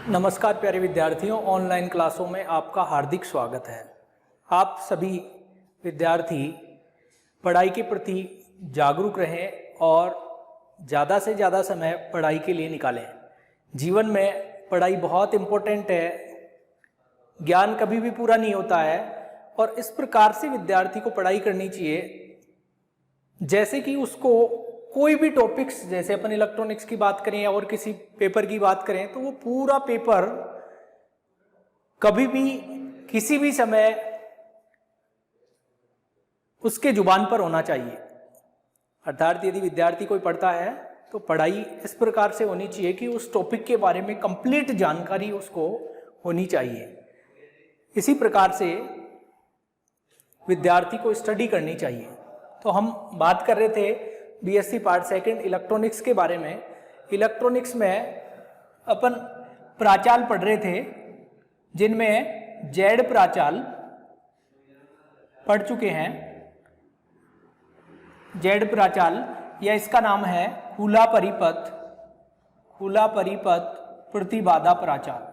नमस्कार प्यारे विद्यार्थियों, ऑनलाइन क्लासों में आपका हार्दिक स्वागत है। आप सभी विद्यार्थी पढ़ाई के प्रति जागरूक रहें और ज़्यादा से ज़्यादा समय पढ़ाई के लिए निकालें। जीवन में पढ़ाई बहुत इम्पोर्टेंट है। ज्ञान कभी भी पूरा नहीं होता है और इस प्रकार से विद्यार्थी को पढ़ाई करनी चाहिए जैसे कि उसको कोई भी टॉपिक्स, जैसे अपन इलेक्ट्रॉनिक्स की बात करें और किसी पेपर की बात करें, तो वो पूरा पेपर कभी भी किसी भी समय उसके जुबान पर होना चाहिए। अर्थात यदि विद्यार्थी कोई पढ़ता है तो पढ़ाई इस प्रकार से होनी चाहिए कि उस टॉपिक के बारे में कंप्लीट जानकारी उसको होनी चाहिए। इसी प्रकार से विद्यार्थी को स्टडी करनी चाहिए। तो हम बात कर रहे थे बीएससी पार्ट सेकंड इलेक्ट्रॉनिक्स के बारे में। इलेक्ट्रॉनिक्स में अपन प्राचाल पढ़ रहे थे, जिनमें जेड प्राचाल पढ़ चुके हैं। जेड प्राचाल या इसका नाम है खुला परिपथ प्रतिबाधा प्राचाल।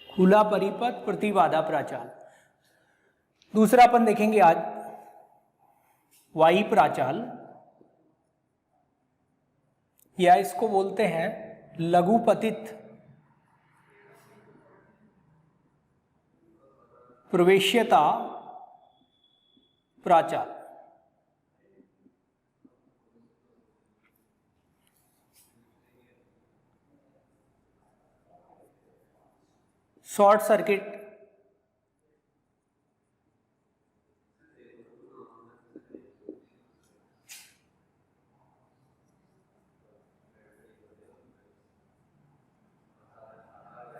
खुला परिपथ प्रतिबाधा प्राचाल। दूसरा अपन देखेंगे आज वाई प्राचाल, या इसको बोलते हैं लघुपतित प्रवेश्यता प्राचाल। Short circuit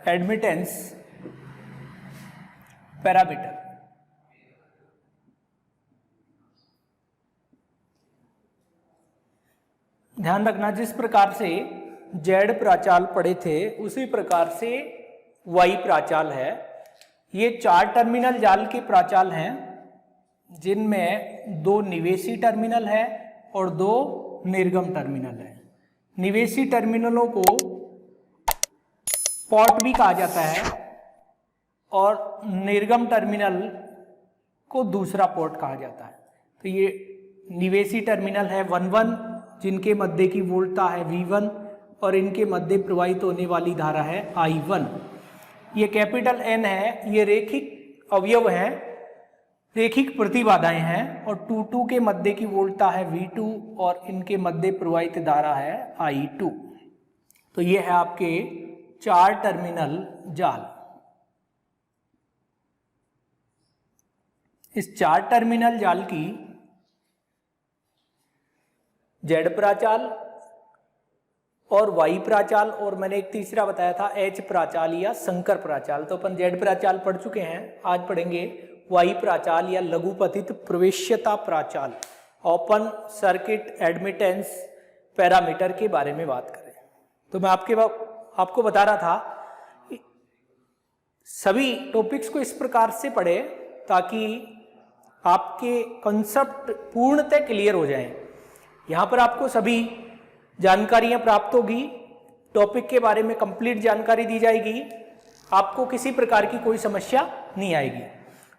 admittance parameter. ध्यान रखना, जिस प्रकार से जेड प्राचाल पढ़े थे उसी प्रकार से वाई प्राचाल है। ये 4 टर्मिनल जाल के प्राचाल हैं, जिनमें 2 निवेशी टर्मिनल है और 2 निर्गम टर्मिनल है। निवेशी टर्मिनलों को पोर्ट भी कहा जाता है और निर्गम टर्मिनल को दूसरा पोर्ट कहा जाता है। तो ये निवेशी टर्मिनल है 1-1, जिनके मध्य की वोल्टता है V1 और इनके मध्य प्रवाहित होने वाली धारा है I1। ये कैपिटल N है, ये रेखिक अवयव हैं, रेखिक प्रतिबाधाएं हैं, और 2-2 के मध्य की वोल्टता है V2 और इनके मध्य प्रवाहित धारा है I2। तो ये है आपके 4 टर्मिनल जाल। इस 4 टर्मिनल जाल की जेड प्राचाल और वाई प्राचाल, और मैंने एक तीसरा बताया था एच प्राचाल या संकर प्राचाल। तो अपन जेड प्राचाल पढ़ चुके हैं, आज पढ़ेंगे वाई प्राचाल या लघुपतित प्रवेश्यता प्राचाल, ओपन सर्किट एडमिटेंस पैरामीटर के बारे में बात करें। तो मैं आपको बता रहा था कि सभी टॉपिक्स को इस प्रकार से पढ़े ताकि आपके कॉन्सेप्ट पूर्णतः क्लियर हो जाएं। यहाँ पर आपको सभी जानकारियां प्राप्त होगी, टॉपिक के बारे में कंप्लीट जानकारी दी जाएगी, आपको किसी प्रकार की कोई समस्या नहीं आएगी।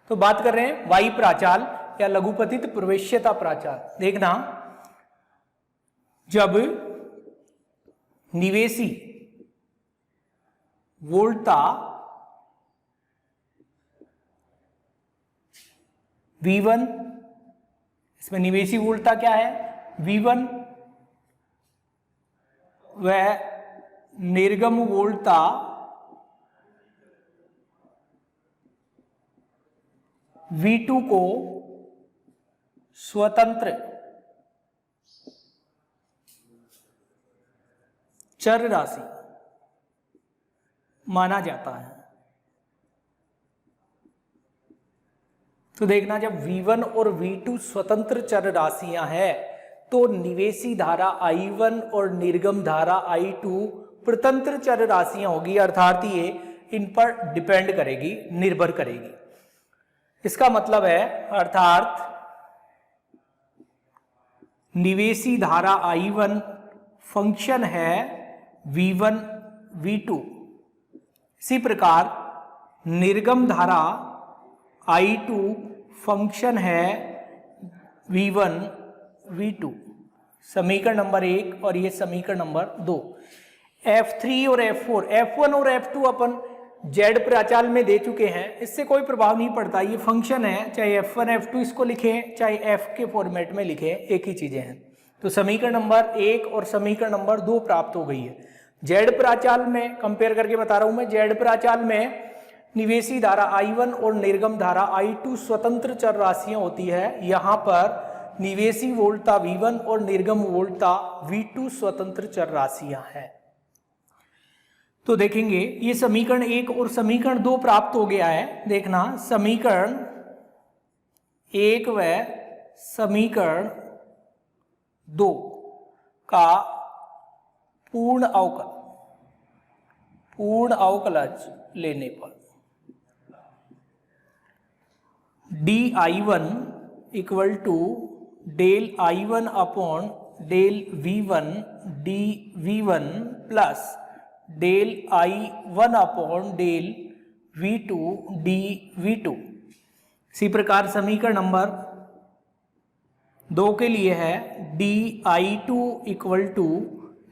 तो बात कर रहे हैं वाई प्राचाल या लघुपतित प्रवेश्यता प्राचाल। देखना, जब निवेशी वोल्टता V1, इसमें निवेशी वोल्टता क्या है V1, वह निर्गम वोल्टता V2 को स्वतंत्र चर राशि माना जाता है। तो देखना, जब V1 और V2 स्वतंत्र चर राशियां हैं तो निवेशी धारा I1 और निर्गम धारा I2 प्रतंत्र चर राशियां होगी, अर्थात ये इन पर डिपेंड करेगी, निर्भर करेगी। इसका मतलब है, अर्थात निवेशी धारा I1 फंक्शन है V1 V2। इसी प्रकार निर्गम धारा I2 फंक्शन है V1 V2। समीकरण नंबर 1 और ये समीकरण नंबर 2। F3 और F4, F1 और F2 अपन जेड प्राचाल में दे चुके हैं, इससे कोई प्रभाव नहीं पड़ता। ये फंक्शन है, चाहे F1 F2 इसको लिखें चाहे F के फॉर्मेट में लिखें, एक ही चीजें हैं। तो समीकरण नंबर 1 और समीकरण नंबर 2 प्राप्त हो गई है। जेड प्राचाल में कंपेयर करके बता रहा हूं मैं, जेड प्राचाल में निवेशी धारा I1 और निर्गम धारा I2 स्वतंत्र चर राशियां होती है। यहां पर निवेशी वोल्टता V1 और निर्गम वोल्टता V2 स्वतंत्र चर राशियां हैं। तो देखेंगे ये समीकरण 1 और समीकरण 2 प्राप्त हो गया है। देखना समीकरण 1 व समीकरण 2 का पूर्ण अवकलज लेने पर dI1 equal to del I1 upon del V1 dV1 plus del I1 upon del V2 dV2। इसी प्रकार समीकरण नंबर 2 के लिए है dI2 equal to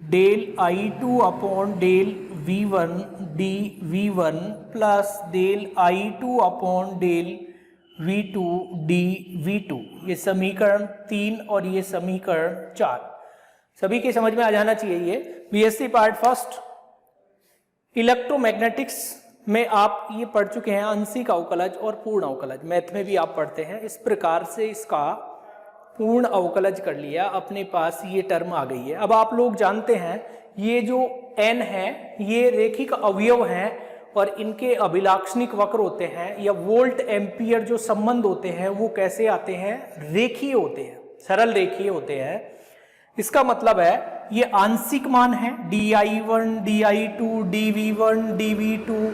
del I2 upon del V1 dV1 plus del I2 upon del V2 dV2। ये समीकरण 3 और ये समीकरण 4 सभी के समझ में आ जाना चाहिए। ये बीएससी पार्ट फर्स्ट इलेक्ट्रोमैग्नेटिक्स में आप ये पढ़ चुके हैं, आंशिक अवकलज और पूर्ण अवकलज मैथ में भी आप पढ़ते हैं। इस प्रकार से इसका पूर्ण अवकलज कर लिया, अपने पास ये टर्म आ गई है। अब आप लोग जानते हैं ये जो n है ये रेखिक अवयव हैं और इनके अभिलाक्षणिक वक्र होते हैं या वोल्ट एम्पियर जो संबंध होते हैं वो कैसे आते हैं, रेखीय होते हैं, सरल रेखीय होते हैं। इसका मतलब है ये आंशिक मान है dI1 dI2 dV1 dV2।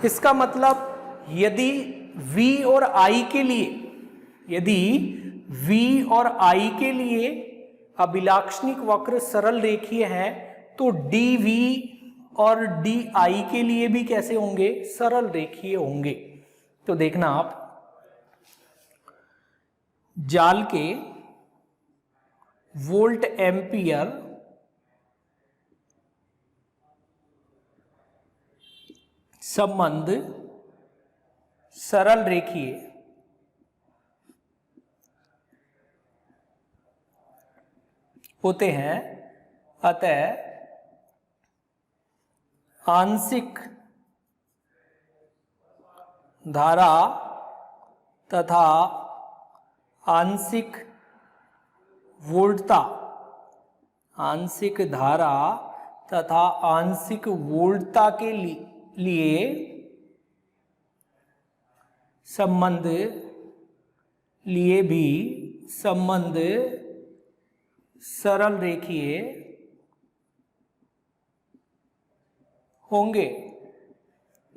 इसका मतलब यदि V और I के लिए अभिलाक्षणिक वक्र सरल रेखीय हैं तो dV और dI के लिए भी कैसे होंगे, सरल रेखीय होंगे। तो देखना आप जाल के वोल्ट एम्पियर संबंध सरल रेखीय होते हैं, अतः आंशिक धारा तथा आंशिक वोल्टता, आंशिक धारा तथा आंशिक वोल्टता के लिए संबंध सरल रेखीय होंगे।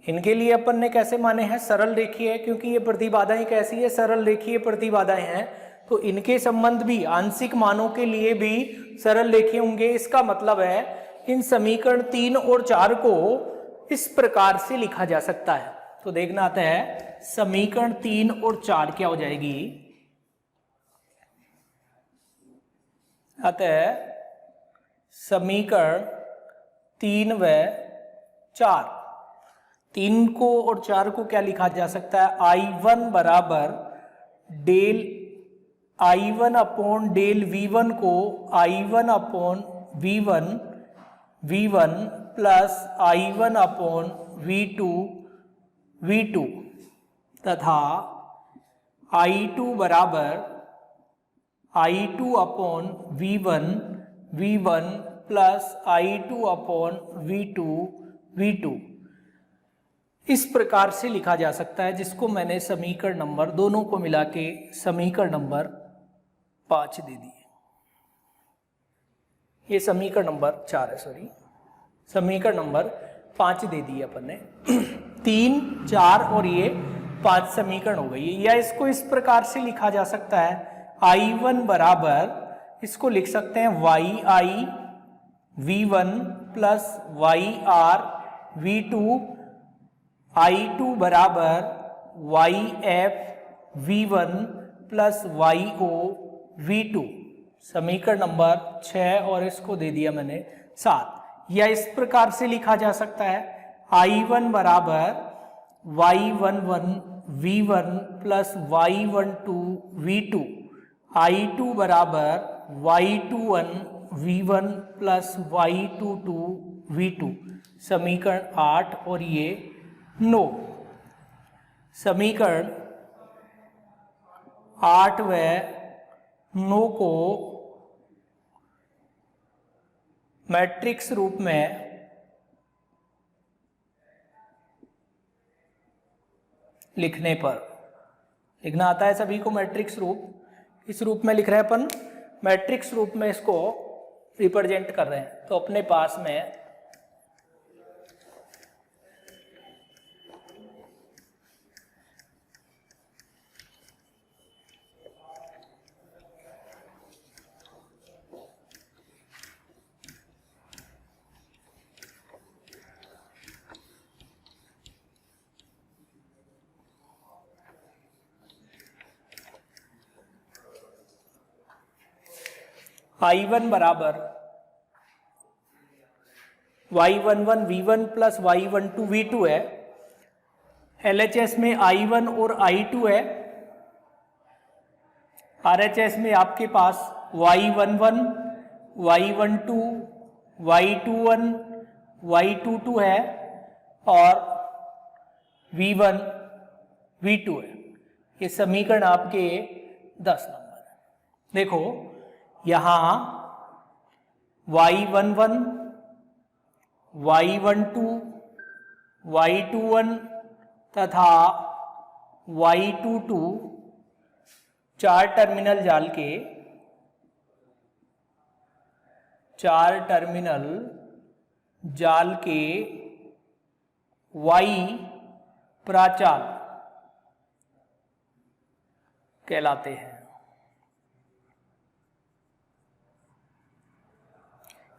इनके लिए अपन ने कैसे माने हैं सरल रेखीय, क्योंकि ये प्रतिबाधाएं कैसी है, सरल रेखीय प्रतिबाधाएं हैं, तो इनके संबंध भी आंशिक मानों के लिए भी सरल रेखीय होंगे। इसका मतलब है इन समीकरण 3 और 4 को इस प्रकार से लिखा जा सकता है। तो देखना आता है समीकरण 3 और 4 क्या हो जाएगी, अतः समीकरण 3 व 4, 3 को और 4 को क्या लिखा जा सकता है, I1 बराबर del I1 upon del V1 को I1 upon V1 plus I1 upon V2 तथा I2 बराबर I2 upon V1 plus I2 upon V2 इस प्रकार से लिखा जा सकता है, जिसको मैंने समीकरण नंबर दोनों को मिला के समीकरण नंबर 5 दे दिए। ये समीकरण नंबर 4 है, सॉरी समीकरण नंबर 5 दे दिए अपन ने। 3, 4 और ये 5 समीकरण हो गई है। या इसको इस प्रकार से लिखा जा सकता है I1 बराबर, इसको लिख सकते हैं Y I V1 plus Y R V2, I2 बराबर Y F V1 plus Y O V2, समीकरण नंबर 6, और इसको दे दिया मैंने 7। या इस प्रकार से लिखा जा सकता है I1 बराबर Y11 V1 plus Y12 V2, I2 बराबर Y21 V1 plus Y22 V2, समीकरण 8 और ये 9। समीकरण 8 व 9 को मैट्रिक्स रूप में लिखने पर, लिखना आता है सभी को मैट्रिक्स रूप, इस रूप में लिख रहे हैं अपन, मैट्रिक्स रूप में इसको रिप्रेजेंट कर रहे हैं। तो अपने पास में I1 बराबर Y11 V1 plus Y12 V2 है। LHS में I1 और I2 है। RHS में आपके पास Y11, Y12, Y21, Y22 है और V1, V2 है। ये समीकरण आपके 10 नंबर है। देखो यहाँ Y11, Y12, Y21 तथा Y22 चार टर्मिनल जाल के Y प्राचाल कहलाते हैं।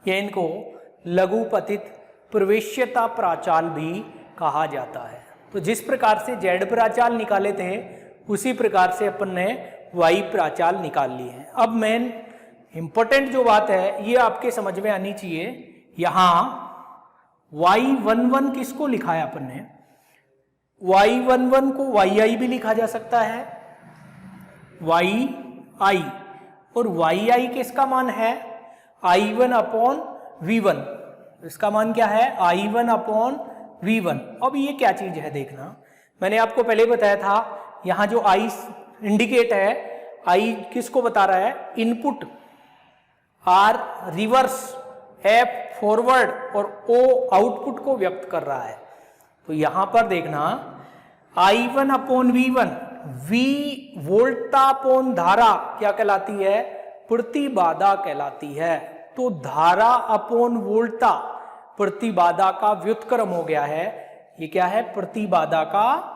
यह इनको लघुपतित प्रवेश्यता प्राचाल भी कहा जाता है। तो जिस प्रकार से जेड प्राचाल निकाले थे उसी प्रकार से अपन ने वाई प्राचाल निकाल लिए हैं। अब मेन इंपॉर्टेंट जो बात है ये आपके समझ में आनी चाहिए। यहां Y11 किसको लिखा है अपन ने? Y11 को YI भी लिखा जा सकता है, YI, और YI किसका मान है? I1 upon V1। इसका मान क्या है? I1 upon V1। अब ये क्या चीज है देखना, मैंने आपको पहले बताया था यहां जो I इंडिकेट है, I किसको बता रहा है? Input, R reverse, F forward और O आउटपुट को व्यक्त कर रहा है। तो यहां पर देखना I1 upon V1, V वोल्टा upon धारा क्या कहलाती है? प्रतिबाधा कहलाती है। तो धारा अपॉन वोल्टा प्रतिबाधा का व्युत्क्रम हो गया है। ये क्या है? प्रतिबाधा का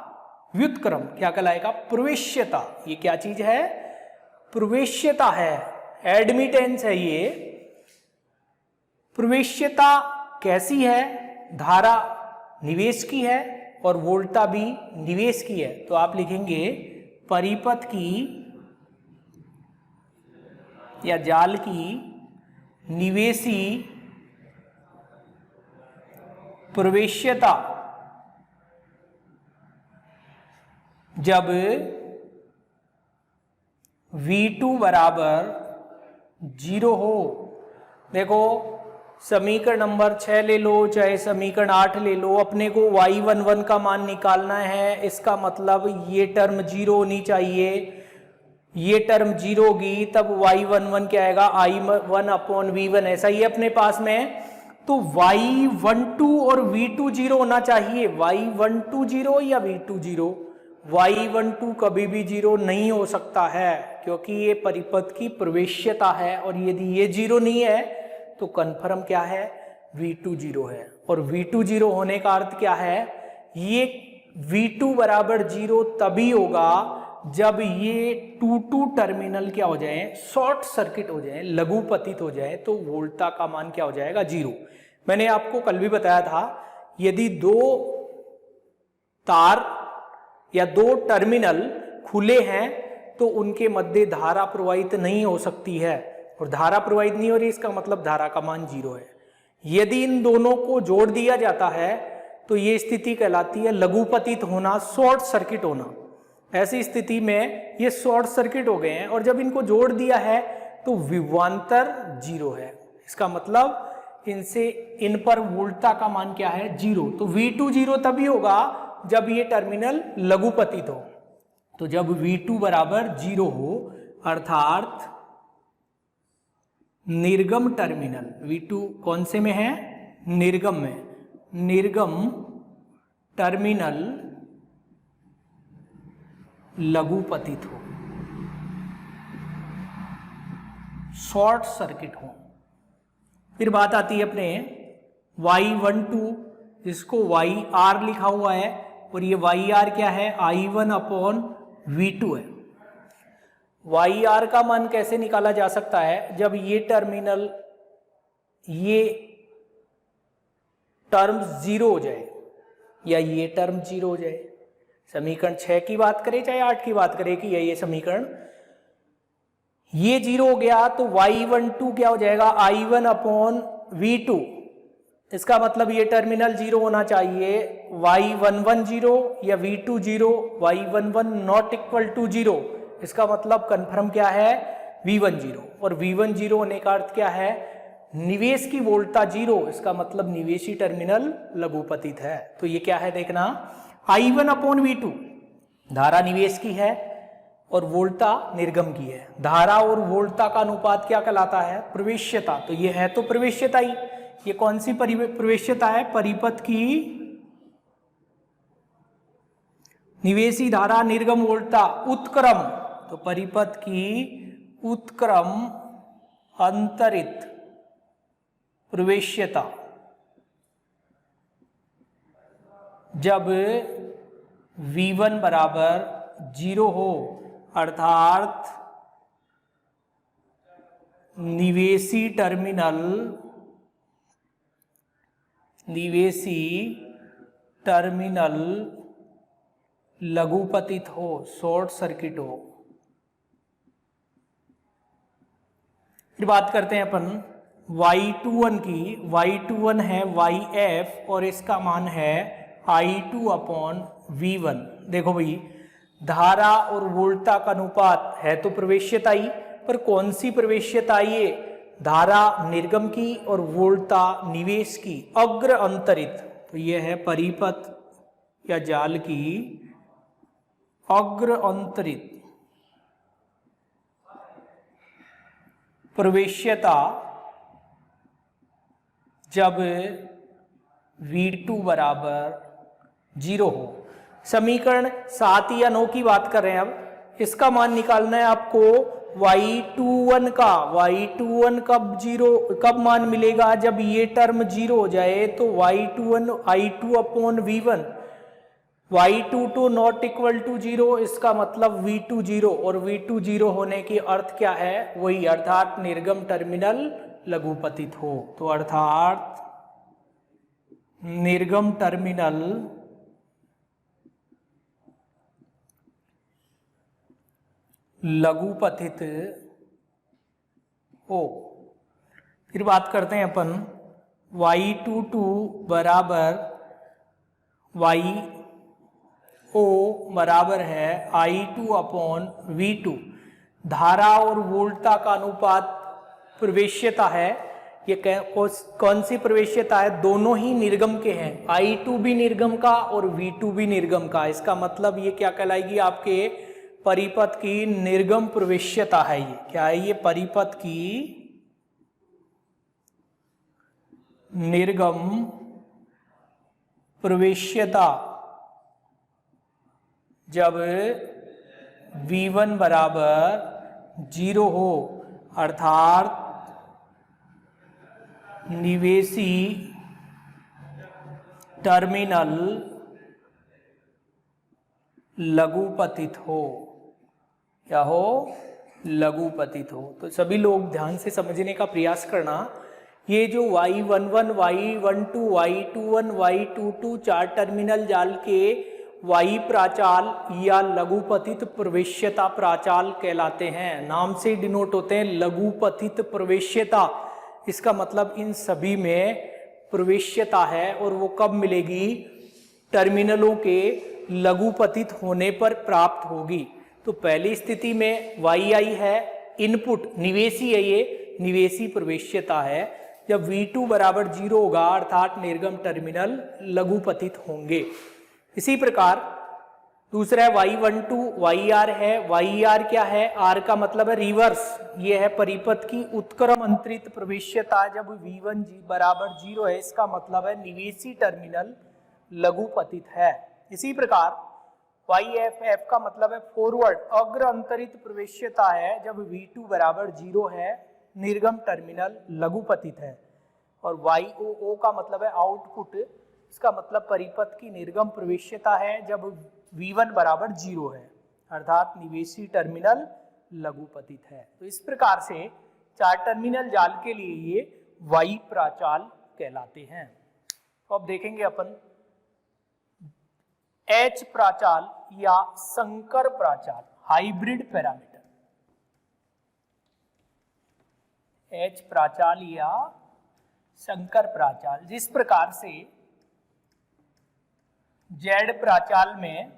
व्युत्क्रम क्या कहलाएगा? प्रवेश्यता। ये क्या चीज है? प्रवेश्यता है, एडमिटेंस है। ये प्रवेश्यता कैसी है? धारा निवेश की है और वोल्टा भी निवेश की है। तो आप लिखेंगे परिपथ की या जाल की निवेशी प्रवेश्यता जब V2 बराबर 0 हो। देखो समीकरण नंबर 6 ले लो चाहे समीकरण 8 ले लो, अपने को Y11 का मान निकालना है। इसका मतलब ये टर्म 0 होनी चाहिए, ये टर्म 0 होगी तब Y11 क्या आएगा? I1 upon V1। ऐसा ही अपने पास में। तो Y12 और V2 0 होना चाहिए। Y12 0 या V2 0? Y12 कभी भी 0 नहीं हो सकता है क्योंकि ये परिपथ की प्रवेश्यता है, और यदि ये 0 नहीं है तो कन्फर्म क्या है? V2 0 है। और V2 0 होने का अर्थ क्या है? ये V2 बराबर 0 तभी होगा जब ये टू टर्मिनल क्या हो जाए, शॉर्ट सर्किट हो जाए, लघुपतित हो जाए, तो वोल्टा का मान क्या हो जाएगा, 0। मैंने आपको कल भी बताया था, यदि दो तार या दो टर्मिनल खुले हैं तो उनके मध्य धारा प्रवाहित नहीं हो सकती है, और धारा प्रवाहित नहीं हो रही, इसका मतलब धारा का मान 0 है। यदि इन दोनों को जोड़ दिया जाता है तो ये स्थिति कहलाती है लघुपतित होना, शॉर्ट सर्किट होना। ऐसी स्थिति में ये शॉर्ट सर्किट हो गए हैं, और जब इनको जोड़ दिया है तो विभवांतर 0 है। इसका मतलब इनसे इन पर वोल्टा का मान क्या है, 0। तो V2 0 तभी होगा जब ये टर्मिनल लघुपतित हो। तो जब V2 बराबर 0 हो, अर्थात निर्गम टर्मिनल, V2 कौन से में है, निर्गम में, निर्गम टर्मिनल लघुपतित हो, शॉर्ट सर्किट हो। फिर बात आती है अपने Y12, जिसको YR लिखा हुआ है, और ये YR क्या है, I1/V2 है। YR का मान कैसे निकाला जा सकता है, जब ये टर्मिनल, ये टर्म 0 हो जाए या ये टर्म 0 हो जाए। समीकरण 6 की बात करें चाहे 8 की बात करें कि ये समीकरण, ये 0 हो गया तो Y12 क्या हो जाएगा, I1/V2। इसका मतलब ये टर्मिनल 0 होना चाहिए, Y11 0 या V2 0, Y11 not equal to 0। इसका मतलब कन्फर्म क्या है, V1 0, और V1 0 होने का अर्थ क्या है, निवेश की वोल्टा 0। इसका मतलब निवेशी टर्मिनल लघुपतित है। तो ये क्या है देखना, I1/V2 धारा निवेश की है और वोल्टा निर्गम की है। धारा और वोल्टा का अनुपात क्या कहलाता है, प्रवेश्यता। तो ये है तो प्रवेश्यता ही। ये कौन सी प्रवेश्यता है, परिपथ की निवेशी धारा निर्गम वोल्टा उत्क्रम। तो परिपथ की उत्क्रम अंतरित प्रवेश्यता जब V1 बराबर 0 हो, अर्थात निवेशी टर्मिनल लघुपतित हो, शॉर्ट सर्किट हो। फिर बात करते हैं अपन Y21 की। Y21 है YF और इसका मान है I2/V1। देखो भाई, धारा और वोल्टा का अनुपात है तो प्रवेश्यता ही, पर कौन सी प्रवेश्यता, ये धारा निर्गम की और वोल्टा निवेश की, अग्र अंतरित। तो ये है परिपथ या जाल की अग्र अंतरित प्रवेश्यता जब V2 बराबर 0 हो। समीकरण 7 या 9 की बात कर रहे हैं। अब इसका मान निकालना है आपको Y21 का। Y21 कब मान मिलेगा, जब ये टर्म 0 हो जाए। तो Y21 I2/V1, Y22 not equal to 0, इसका मतलब V2 0, और V2 0 होने की अर्थ क्या है, वही, अर्थात निर्गम टर्मिनल लघुपतित हो। तो अर्थात निर्गम टर्मिनल लघुपतित हो। फिर बात करते हैं अपन Y22 बराबर YO बराबर है I2/V2। धारा और वोल्टा का अनुपात प्रवेश्यता है। ये कौन सी प्रवेश्यता है, दोनों ही निर्गम के हैं, I2 भी निर्गम का और V2 भी निर्गम का। इसका मतलब ये क्या कहलाएगी, आपके परिपथ की निर्गम प्रवेश्यता है। ये क्या है, ये परिपथ की निर्गम प्रवेश्यता जब V1 बराबर 0 हो, अर्थात निवेशी टर्मिनल लघुपतित हो। क्या हो, लघुपतित हो। तो सभी लोग ध्यान से समझने का प्रयास करना। ये जो y11, y12, y21, y22 चार टर्मिनल जाल के वाई प्राचाल या लघुपतित प्रवेश्यता प्राचाल कहलाते हैं। नाम से डिनोट होते हैं लघुपतित प्रवेश्यता। इसका मतलब इन सभी में प्रवेश्यता है और वो कब मिलेगी, टर्मिनलों के लघुपतित होने पर प्राप्त होगी। तो पहली स्थिति में yi है इनपुट, निवेशी है, ये निवेशी प्रवेश्यता है। जब V2 बराबर 0 होगा अर्थात निर्गम टर्मिनल लघुपतित होंगे। इसी प्रकार दूसरा है y12 yr है। yr क्या है, r का मतलब है रिवर्स, ये है परिपथ की उत्क्रम अंतरित प्रवेश्यता। जब v1 बराबर 0 है इसका मतलब है निवेशी टर्मिनल लघुपतित है। इसी प्रकार yff का मतलब है फॉरवर्ड अग्र अंतरित प्रवेश्यता है। जब v2 बराबर 0 है निर्गम टर्मिनल लघुपतित है। और yoo का मतलब है आउटपुट, इसका मतलब परिपथ की निर्गम प्रवेश्यता है जब v1 बराबर 0 है अर्थात निवेशी टर्मिनल लघुपतित है। तो इस प्रकार से चार टर्मिनल जाल के लिए ये वाई प्राचाल कहलाते हैं। तो अब देखेंगे अपन H प्राचाल या संकर प्राचाल, हाइब्रिड पैरामीटर। H प्राचाल या संकर प्राचाल, जिस प्रकार से Z प्राचाल में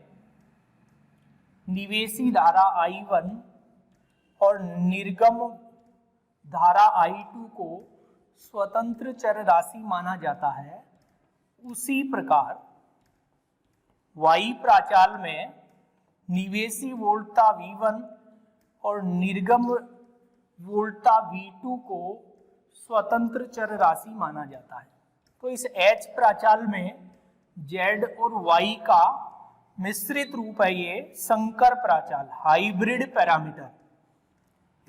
निवेशी धारा I1 और निर्गम धारा I2 को स्वतंत्र चर राशि माना जाता है, उसी प्रकार Y प्राचाल में निवेशी वोल्टता V1 और निर्गम वोल्टता V2 को स्वतंत्र चर राशि माना जाता है। तो इस H प्राचाल में Z और Y का मिश्रित रूप है ये संकर प्राचाल, हाइब्रिड पैरामीटर।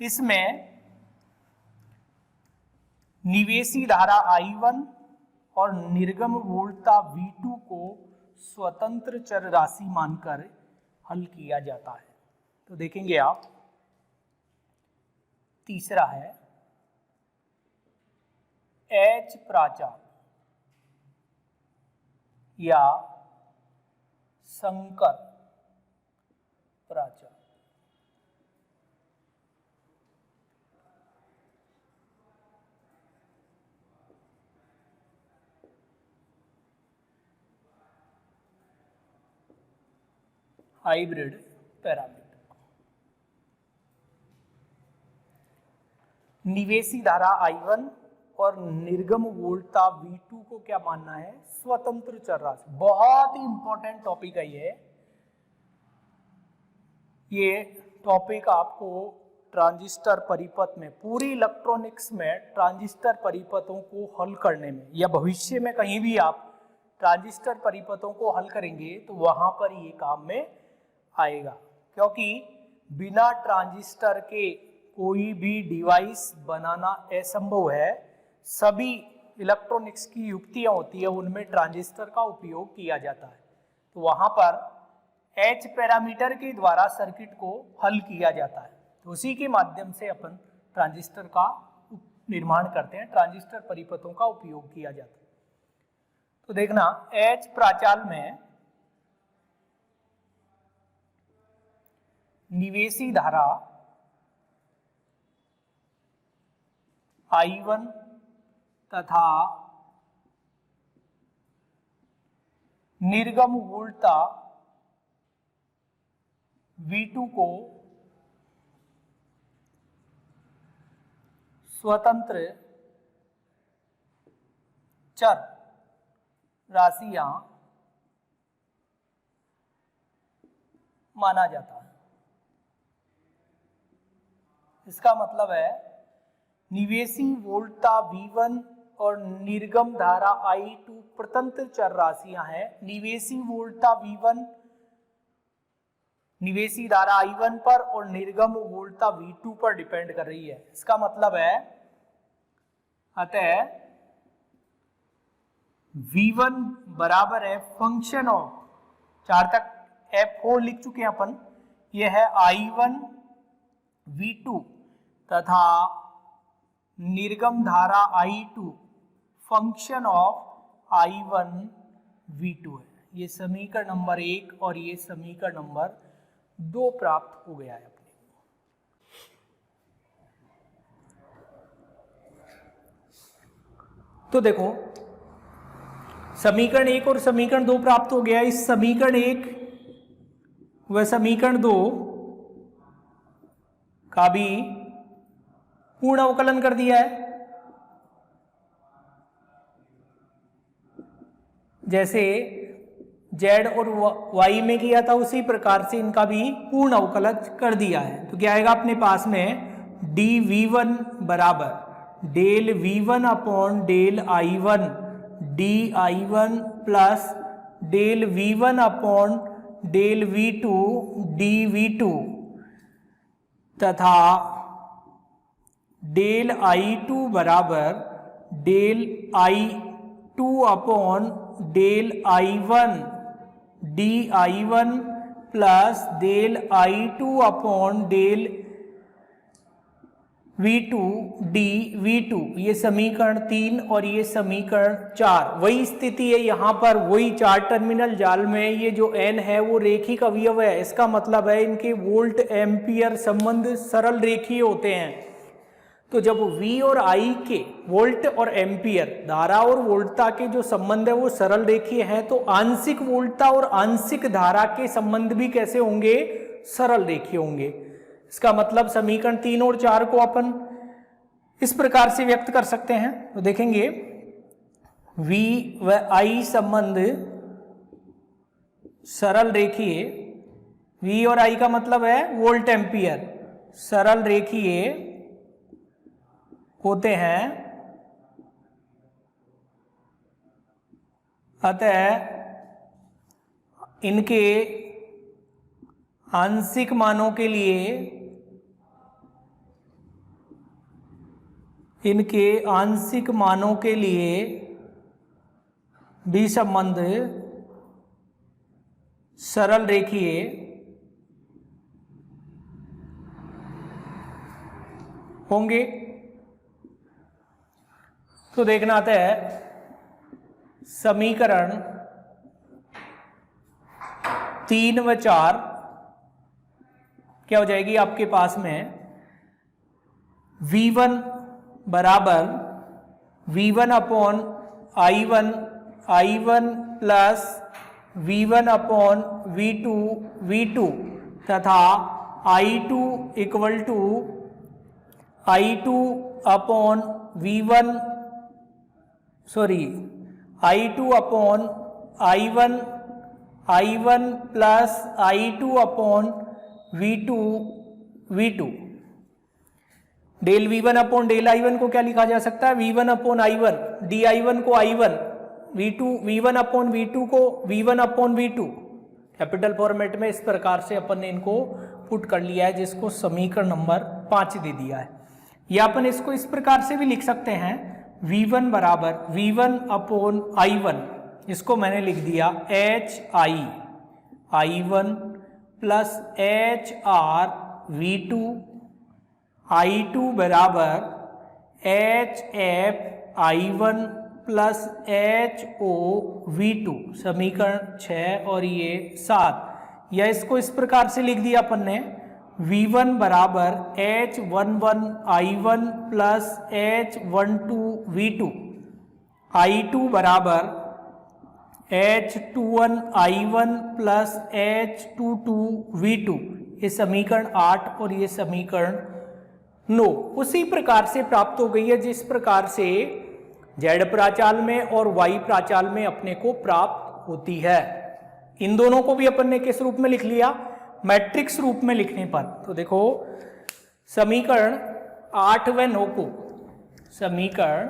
इसमें निवेशी धारा I1 और निर्गम वोल्टता V2 को स्वतंत्र चर राशि मानकर हल किया जाता है। तो देखेंगे आप, तीसरा है H प्राचाल या संकर प्राचाल। हाइब्रिड पैरामीटर, निवेशी धारा I1 और निर्गम वोल्टता V2 को क्या मानना है, स्वतंत्र चर राशि। बहुत ही इंपॉर्टेंट टॉपिक है ये टॉपिक आपको ट्रांजिस्टर परिपथ में, पूरी इलेक्ट्रॉनिक्स में ट्रांजिस्टर परिपथों को हल करने में, या भविष्य में कहीं भी आप ट्रांजिस्टर परिपथों को हल करेंगे तो वहां पर ये काम में आएगा। क्योंकि बिना ट्रांजिस्टर के कोई भी डिवाइस बनाना असंभव है। सभी इलेक्ट्रॉनिक्स की युक्तियां होती है उनमें ट्रांजिस्टर का उपयोग किया जाता है। तो वहां पर H पैरामीटर के द्वारा सर्किट को हल किया जाता है। तो उसी के माध्यम से अपन ट्रांजिस्टर का निर्माण करते हैं, ट्रांजिस्टर परिपथों का उपयोग किया जाता है। तो देखना H प्राचाल में निवेशी धारा I1 तथा निर्गम वोल्टता V2 को स्वतंत्र चर राशियां माना जाता है। इसका मतलब है निवेशी वोल्टता V1 और निर्गम धारा I2 स्वतंत्र चर राशियां हैं। निवेशी वोल्टता V1 निवेशी धारा I1 पर और निर्गम वोल्टता V2 पर डिपेंड कर रही है। इसका मतलब है अतः V1 बराबर है फंक्शन ऑफ, चार तक F4 लिख चुके हैं अपन, यह है I1 V2 तथा निर्गम धारा I2 function of I1 V2 है। ये समीकरण नंबर 1 और ये समीकरण नंबर 2 प्राप्त हो गया है अपने को। तो देखो समीकरण 1 और समीकरण 2 प्राप्त हो गया। इस समीकरण 1 व समीकरण 2 का भी पूर्ण अवकलन कर दिया है। जैसे z और y में किया था उसी प्रकार से इनका भी पूर्ण अवकलन कर दिया है। तो क्या आएगा अपने पास में dv1 बराबर del v1 upon del i1 di1 plus del v1 upon del v2 dv2 तथा डेल i2 बराबर del i2 upon del i1 di1 plus del i2 upon del v2 dv2। ये समीकरण 3 और ये समीकरण 4। वही स्थिति है यहाँ पर, वही 4 टर्मिनल जाल में ये जो n है वो रेखिक अवयव है। इसका मतलब है इनके वोल्ट एम्पियर संबंध सरल रेखीय होते हैं। तो जब V और I के वोल्ट और एम्पियर धारा और वोल्टता के जो संबंध है वो सरल रेखीय हैं, तो आंशिक वोल्टता और आंशिक धारा के संबंध भी कैसे होंगे? सरल रेखीय होंगे। इसका मतलब समीकरण 3 और 4 को अपन इस प्रकार से व्यक्त कर सकते हैं। तो देखेंगे V व I संबंध सरल रेखीय, V और I का मतलब है वोल्ट एम्पियर, सरल रेखीय होते हैं। अतः इनके आंशिक मानों के लिए भी संबंध सरल रेखीय होंगे। तो देखना आता है समीकरण 3 व 4 क्या हो जाएगी आपके पास में? V1 बराबर V1 upon I1 plus V1 upon V2 तथा I2 equal to I2 upon I2 upon I1 plus I2 upon V2। Del V1 upon del I1 को क्या लिखा जा सकता है? V1 अपॉन I1, di1 को I1, V1 अपॉन V2 को V1 upon V2। Capital format में इस प्रकार से अपन ने इनको पुट कर लिया है, जिसको समीकरण नंबर 5 दे दिया है। या अपन इसको इस प्रकार से भी लिख सकते हैं, V1 बराबर V1 अपॉन I1, इसको मैंने लिख दिया I1 plus HR V2, I2 बराबर HF I1 plus HO V2। समीकरण 6 और ये 7। या इसको इस प्रकार से लिख दिया अपन ने, V1 बराबर H11 I1 plus H12 V2, I2 बराबर H21 I1 plus H22 V2। ये समीकरण 8 और ये समीकरण 9 उसी प्रकार से प्राप्त हो गई है जिस प्रकार से Z प्राचाल में और Y प्राचाल में अपने को प्राप्त होती है। इन दोनों को भी अपन ने किस रूप में लिख लिया? मैट्रिक्स रूप में लिखने पर। तो देखो समीकरण 8 व 9 को, समीकरण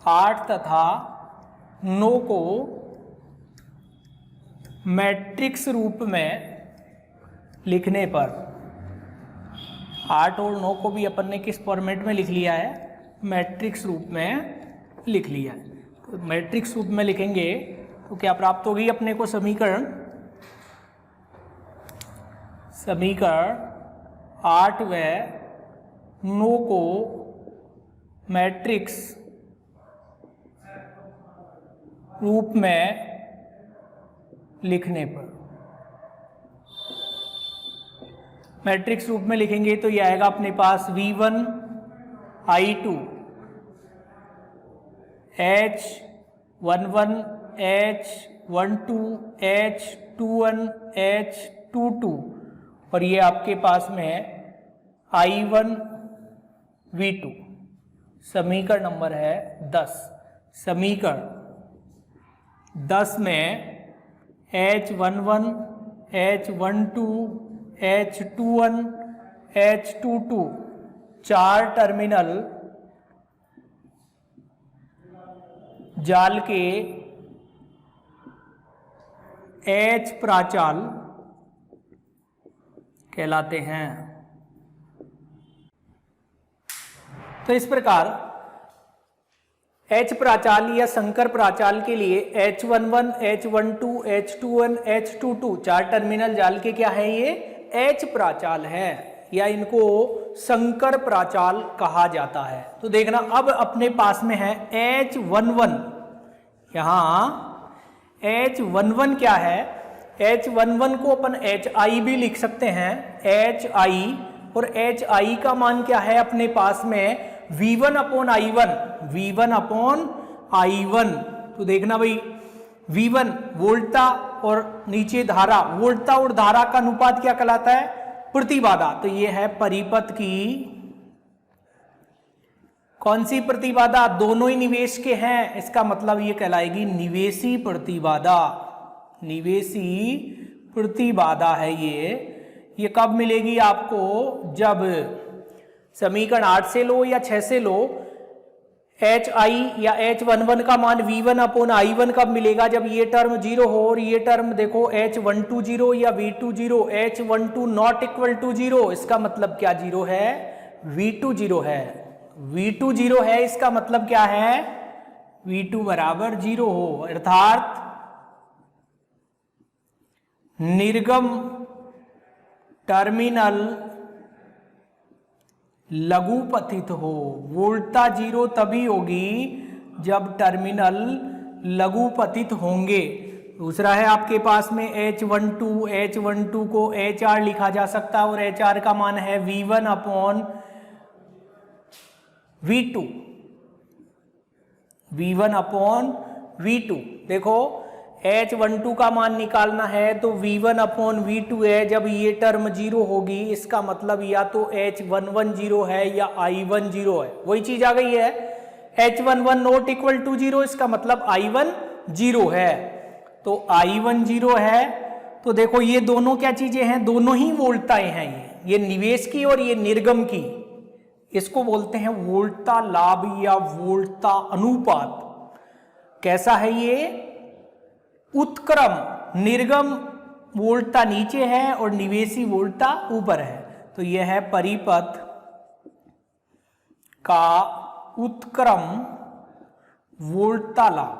8 तथा 9 को मैट्रिक्स रूप में लिखने पर, 8 और 9 को भी अपन ने किस फॉर्मेट में लिख लिया है? मैट्रिक्स रूप में लिख लिया है। तो मैट्रिक्स रूप में लिखेंगे तो क्या प्राप्त होगी अपने को? समीकरण 8वें नो को मैट्रिक्स रूप में लिखने पर, मैट्रिक्स रूप में लिखेंगे तो ये आएगा अपने पास V1 I2 H11 H12 H21 H22 और ये आपके पास में है I1 V2। समीकरण नंबर है 10। समीकरण 10 में H11 H12 H21 H22 चार टर्मिनल जाल के H प्राचाल कहलाते हैं। तो इस प्रकार H प्राचाल या संकर प्राचाल के लिए H11 H12 H21 H22 चार टर्मिनल जाल के क्या है, ये H प्राचाल है या इनको संकर प्राचाल कहा जाता है। तो देखना अब अपने पास में है H11, यहां H11 क्या है, H11 को अपन HI भी लिख सकते हैं, HI, और HI का मान क्या है अपने पास में V1 upon I1, V1 upon I1। तो देखना भाई V1 वोल्टता और नीचे धारा, वोल्टता और धारा का अनुपात क्या कहलाता है, प्रतिबाधा। तो ये है परिपथ की कौन सी प्रतिबाधा, दोनों ही निवेश के हैं, इसका मतलब ये कहलाएगी निवेशी प्रतिबाधा। निवेशी प्रतिबाधा है ये कब मिलेगी आपको, जब समीकरण 8 से लो या 6 से लो, HI या H11 का मान V1 अपॉन I1 कब मिलेगा, जब ये टर्म 0 हो और ये टर्म देखो H12 0 या V2 0, H12 not equal to 0, इसका मतलब क्या 0 है, V2 0 है, V2 0 है, इसका मतलब क्या है, V2 बराबर 0 हो, अर्थात निर्गम टर्मिनल लघुपथित हो। वोल्टता 0 तभी होगी जब टर्मिनल लघुपथित होंगे। दूसरा है आपके पास में H12 को HR लिखा जा सकता है और HR का मान है V1 upon V2, V1 upon V2। देखो H12 का मान निकालना है तो V1 अपॉन V2 है, जब ये टर्म 0 होगी इसका मतलब या तो H11 0 है या I1 0 है, वही चीज आ गई है, H11 नॉट इक्वल टू 0, इसका मतलब I1 0 है। तो I1 0 है, तो देखो ये दोनों क्या चीजें हैं, दोनों ही वोल्टताएं हैं, ये निवेश की और ये निर्गम की, इसको बोलते हैं वोल्टता लाभ या वोल्टता अनुपात। कैसा है ये, उत्क्रम, निर्गम वोल्टता नीचे है और निवेशी वोल्टता ऊपर है। तो यह है परिपथ का उत्क्रम वोल्टता लाभ।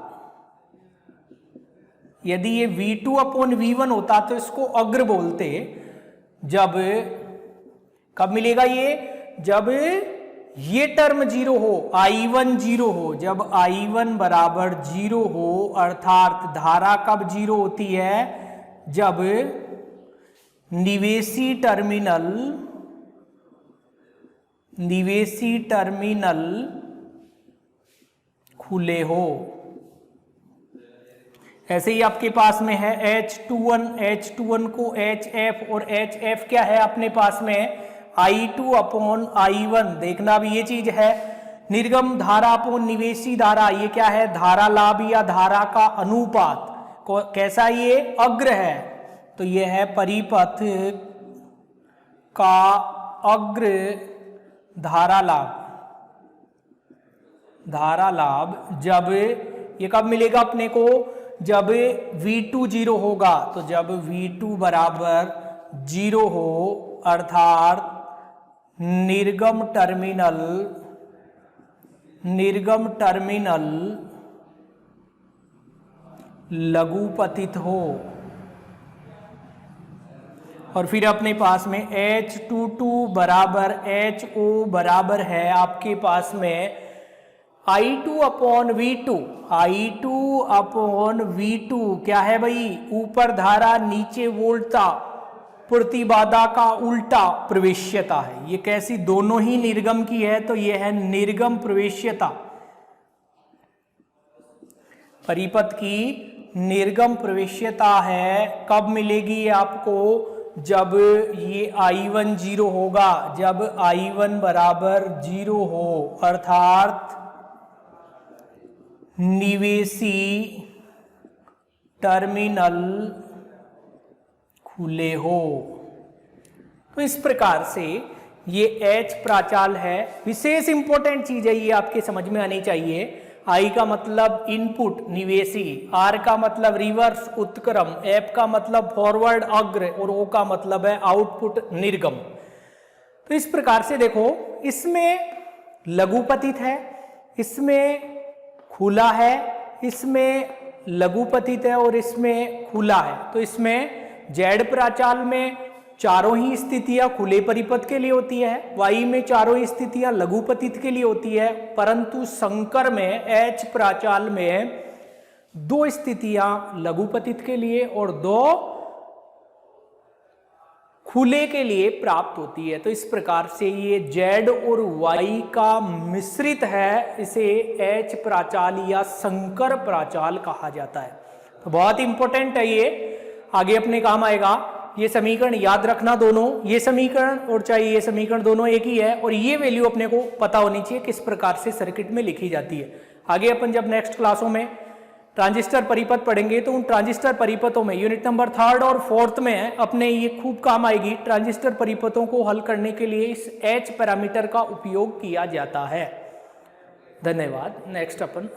यदि ये V2 अपॉन V1 होता तो इसको अग्र बोलते, जब कब मिलेगा ये, जब ये टर्म 0 हो, I1 0 हो, जब I1 बराबर 0 हो, अर्थात धारा कब 0 होती है, जब निवेशी टर्मिनल खुले हो। ऐसे ही आपके पास में है H21 को HF, और HF क्या है अपने पास में I2 अपॉन I1। देखना भी ये चीज है, निर्गम धारा अपॉन निवेशी धारा, ये क्या है, धारा लाभ या धारा का अनुपात, कैसा ये अग्र है। तो ये है परिपथ का अग्र धारा लाभ, जब ये कब मिलेगा अपने को, जब V2 0 होगा। तो जब V2 बराबर 0 हो, अर्थात निर्गम टर्मिनल लघुपतित हो। और फिर अपने पास में H22 बराबर HO बराबर है आपके पास में I2 upon V2। I2 upon V2 क्या है भाई? ऊपर धारा नीचे वोल्टता, प्रतिबाधा का उल्टा प्रवेश्यता है। ये कैसी? दोनों ही निर्गम की है, तो ये है निर्गम प्रवेश्यता। परिपथ की निर्गम प्रवेश्यता है। कब मिलेगी ये आपको? जब ये I1 0 होगा, जब I1 बराबर 0 हो, अर्थात निवेशी टर्मिनल खुले हो। तो इस प्रकार से ये H प्राचाल है। विशेष इंपॉर्टेंट चीज है, ये आपके समझ में आनी चाहिए। I का मतलब इनपुट निवेशी, R का मतलब रिवर्स उत्क्रम, F का मतलब फॉरवर्ड अग्र और O का मतलब है आउटपुट निर्गम। तो इस प्रकार से देखो, इसमें लघुपतित है, इसमें खुला है, इसमें लघुपतित है और इसमें खुला है। तो इसमें Z प्राचाल में चारों ही स्थितियां खुले परिपथ के लिए होती है, Y में चारों ही स्थितियां लघुपतित के लिए होती है, परंतु संकर में H प्राचाल में 2 स्थितियां लघुपतित के लिए और 2 खुले के लिए प्राप्त होती है। तो इस प्रकार से ये Z और Y का मिश्रित है, इसे H प्राचाल या संकर प्राचाल कहा जाता है। तो बहुत इंपॉर्टेंट है, ये आगे अपने काम आएगा। ये समीकरण याद रखना, दोनों ये समीकरण और चाहे ये समीकरण दोनों एक ही है, और ये वैल्यू अपने को पता होनी चाहिए किस प्रकार से सर्किट में लिखी जाती है। आगे अपन जब नेक्स्ट क्लासों में ट्रांजिस्टर परिपथ पढ़ेंगे तो उन ट्रांजिस्टर परिपथों में यूनिट नंबर 3 और 4 में अपने ये खूब काम आएगी। ट्रांजिस्टर परिपथों को हल करने के लिए इस H पैरामीटर का उपयोग किया जाता है। धन्यवाद। नेक्स्ट अपन